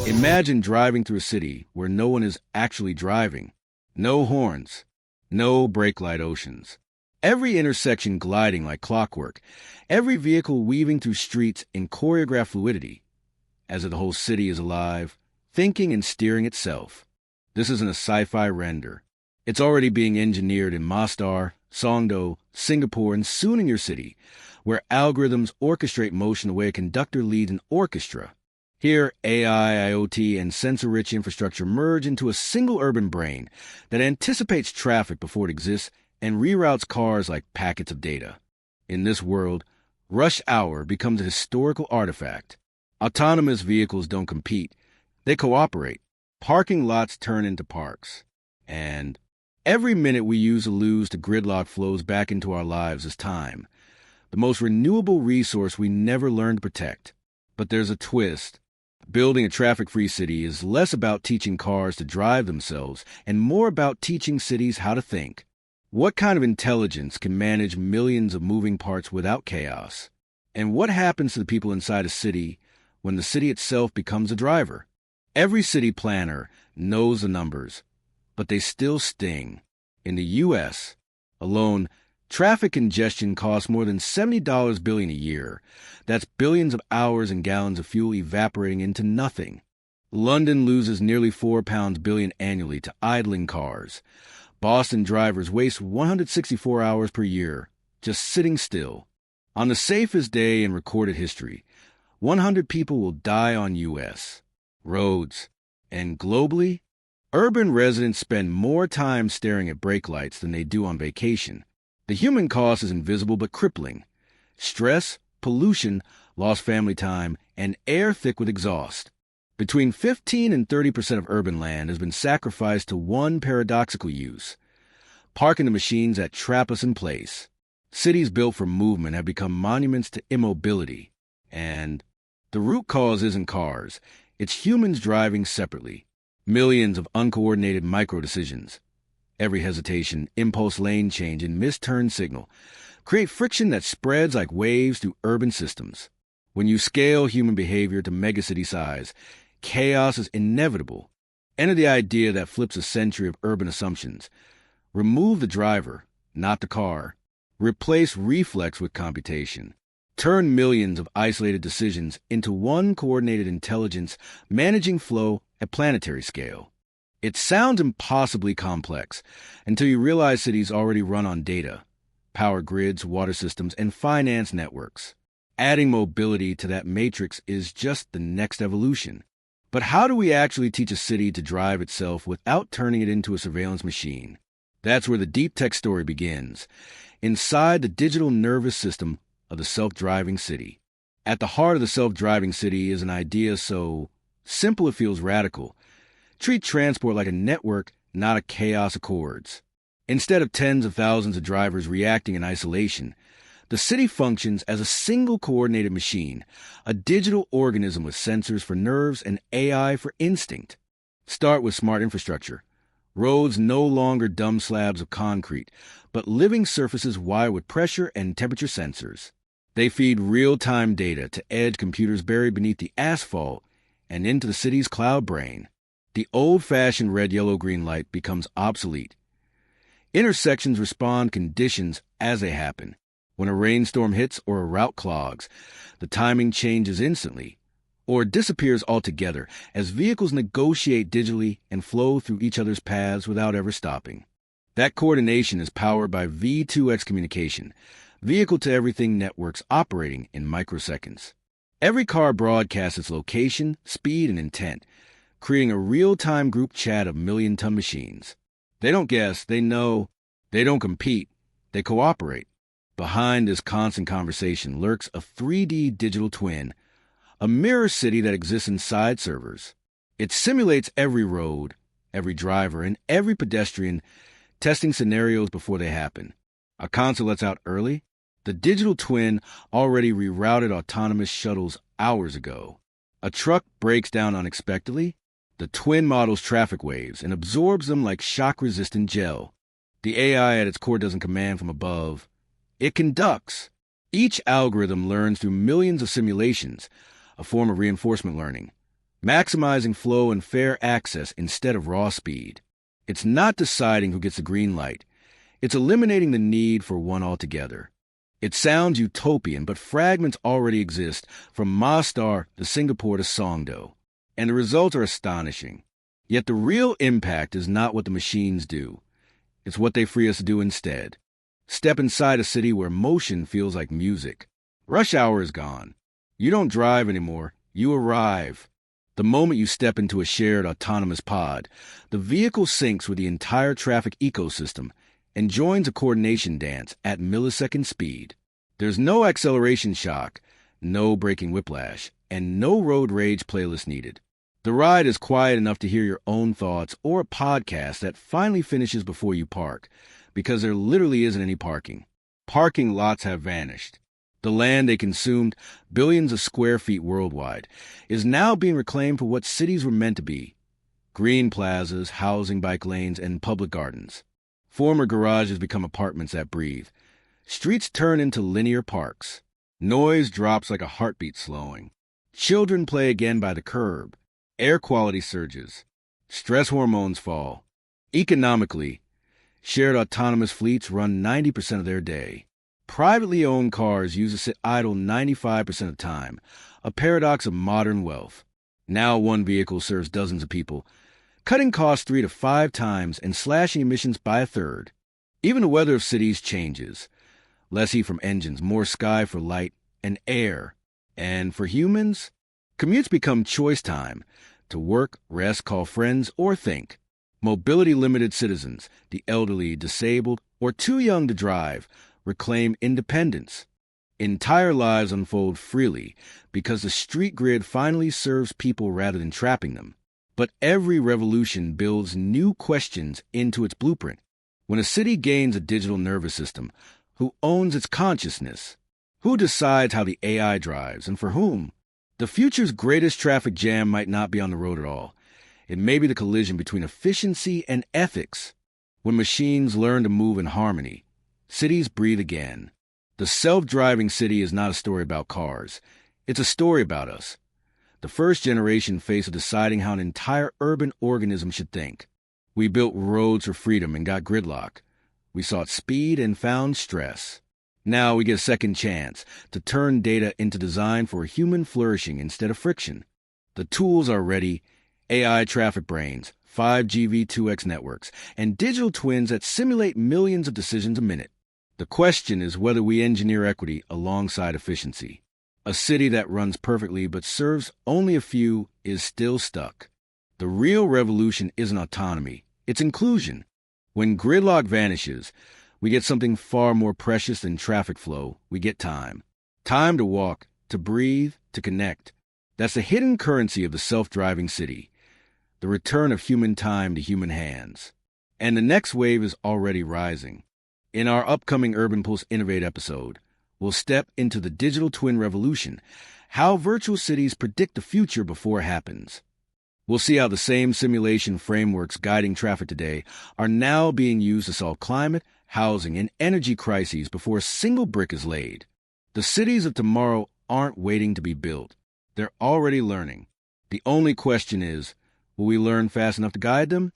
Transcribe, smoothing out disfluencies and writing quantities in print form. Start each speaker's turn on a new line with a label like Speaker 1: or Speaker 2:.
Speaker 1: Imagine driving through a city where no one is actually driving. No horns, no brake light oceans. Every intersection gliding like clockwork, every vehicle weaving through streets in choreographed fluidity, as if the whole city is alive, thinking and steering itself. This isn't a sci-fi render. It's already being engineered in Mostar, Songdo, Singapore, and soon in your city, where algorithms orchestrate motion the way a conductor leads an orchestra. Here, AI, IoT, and sensor-rich infrastructure merge into a single urban brain that anticipates traffic before it exists and reroutes cars like packets of data. In this world, rush hour becomes a historical artifact. Autonomous vehicles don't compete. They cooperate. Parking lots turn into parks. And every minute we use or lose to gridlock flows back into our lives as time, the most renewable resource we never learned to protect. But there's a twist. Building a traffic-free city is less about teaching cars to drive themselves and more about teaching cities how to think. What kind of intelligence can manage millions of moving parts without chaos? And what happens to the people inside a city when the city itself becomes a driver? Every city planner knows the numbers, but they still sting. In the U.S. alone, traffic congestion costs more than $70 billion a year. That's billions of hours and gallons of fuel evaporating into nothing. London loses nearly £4 billion annually to idling cars. Boston drivers waste 164 hours per year just sitting still. On the safest day in recorded history, 100 people will die on U.S. roads. And globally, urban residents spend more time staring at brake lights than they do on vacation. The human cost is invisible but crippling. Stress, pollution, lost family time, and air thick with exhaust. Between 15 and 30% of urban land has been sacrificed to one paradoxical use: parking the machines that trap us in place. Cities built for movement have become monuments to immobility. And the root cause isn't cars. It's humans driving separately. Millions of uncoordinated micro-decisions. Every hesitation, impulse lane change, and missed turn signal create friction that spreads like waves through urban systems. When you scale human behavior to megacity size, chaos is inevitable. Enter the idea that flips a century of urban assumptions. Remove the driver, not the car. Replace reflex with computation. Turn millions of isolated decisions into one coordinated intelligence managing flow at planetary scale. It sounds impossibly complex until you realize cities already run on data, power grids, water systems, and finance networks. Adding mobility to that matrix is just the next evolution. But how do we actually teach a city to drive itself without turning it into a surveillance machine? That's where the deep tech story begins, inside the digital nervous system of the self-driving city. At the heart of the self-driving city is an idea so simple it feels radical. Treat transport like a network, not a chaos of cords. Instead of tens of thousands of drivers reacting in isolation, the city functions as a single coordinated machine, a digital organism with sensors for nerves and AI for instinct. Start with smart infrastructure. Roads no longer dumb slabs of concrete, but living surfaces wired with pressure and temperature sensors. They feed real-time data to edge computers buried beneath the asphalt and into the city's cloud brain. The old-fashioned red, yellow, green light becomes obsolete. Intersections respond conditions as they happen. When a rainstorm hits or a route clogs, the timing changes instantly, or disappears altogether as vehicles negotiate digitally and flow through each other's paths without ever stopping. That coordination is powered by V2X communication, vehicle-to-everything networks operating in microseconds. Every car broadcasts its location, speed, and intent, creating a real-time group chat of million-ton machines. They don't guess, they know, they don't compete, they cooperate. Behind this constant conversation lurks a 3D digital twin, a mirror city that exists inside servers. It simulates every road, every driver, and every pedestrian, testing scenarios before they happen. A console lets out early. The digital twin already rerouted autonomous shuttles hours ago. A truck breaks down unexpectedly. The twin models traffic waves and absorbs them like shock-resistant gel. The AI at its core doesn't command from above. It conducts. Each algorithm learns through millions of simulations, a form of reinforcement learning. maximizing flow and fair access instead of raw speed. It's not deciding who gets the green light. It's eliminating the need for one altogether. It sounds utopian, but fragments already exist from Mostar to Singapore to Songdo, and the results are astonishing. Yet the real impact is not what the machines do. It's what they free us to do instead. Step inside a city where motion feels like music. Rush hour is gone. You don't drive anymore. You arrive. The moment you step into a shared autonomous pod, the vehicle syncs with the entire traffic ecosystem and joins a coordination dance at millisecond speed. There's no acceleration shock, no braking whiplash, and no road rage playlist needed. The ride is quiet enough to hear your own thoughts or a podcast that finally finishes before you park, because there literally isn't any parking. Parking lots have vanished. The land they consumed, billions of square feet worldwide, is now being reclaimed for what cities were meant to be: green plazas, housing bike lanes, and public gardens. Former garages become apartments that breathe. Streets turn into linear parks. Noise drops like a heartbeat slowing. Children play again by the curb. Air quality surges. Stress hormones fall. Economically, shared autonomous fleets run 90% of their day. Privately owned cars used to sit idle 95% of the time, a paradox of modern wealth. Now one vehicle serves dozens of people, cutting costs 3 to 5 times and slashing emissions by a third. Even the weather of cities changes. Less heat from engines, more sky for light and air. And for humans, commutes become choice time to work, rest, call friends, or think. Mobility-limited citizens, the elderly, disabled, or too young to drive, reclaim independence. Entire lives unfold freely because the street grid finally serves people rather than trapping them. But every revolution builds new questions into its blueprint. When a city gains a digital nervous system, who owns its consciousness? Who decides how the AI drives, and for whom? The future's greatest traffic jam might not be on the road at all. It may be the collision between efficiency and ethics. When machines learn to move in harmony, cities breathe again. The self-driving city is not a story about cars. It's a story about us. The first generation faced with deciding how an entire urban organism should think. We built roads for freedom and got gridlock. We sought speed and found stress. Now we get a second chance to turn data into design for human flourishing instead of friction. The tools are ready: AI traffic brains, 5G V2X networks, and digital twins that simulate millions of decisions a minute. The question is whether we engineer equity alongside efficiency. A city that runs perfectly but serves only a few is still stuck. The real revolution isn't autonomy, it's inclusion. When gridlock vanishes, we get something far more precious than traffic flow. We get time. Time to walk, to breathe, to connect. That's the hidden currency of the self-driving city. The return of human time to human hands. And the next wave is already rising. In our upcoming Urban Pulse Innovate episode, we'll step into the digital twin revolution, how virtual cities predict the future before it happens. We'll see how the same simulation frameworks guiding traffic today are now being used to solve climate, housing, and energy crises before a single brick is laid. The cities of tomorrow aren't waiting to be built. They're already learning. The only question is, will we learn fast enough to guide them?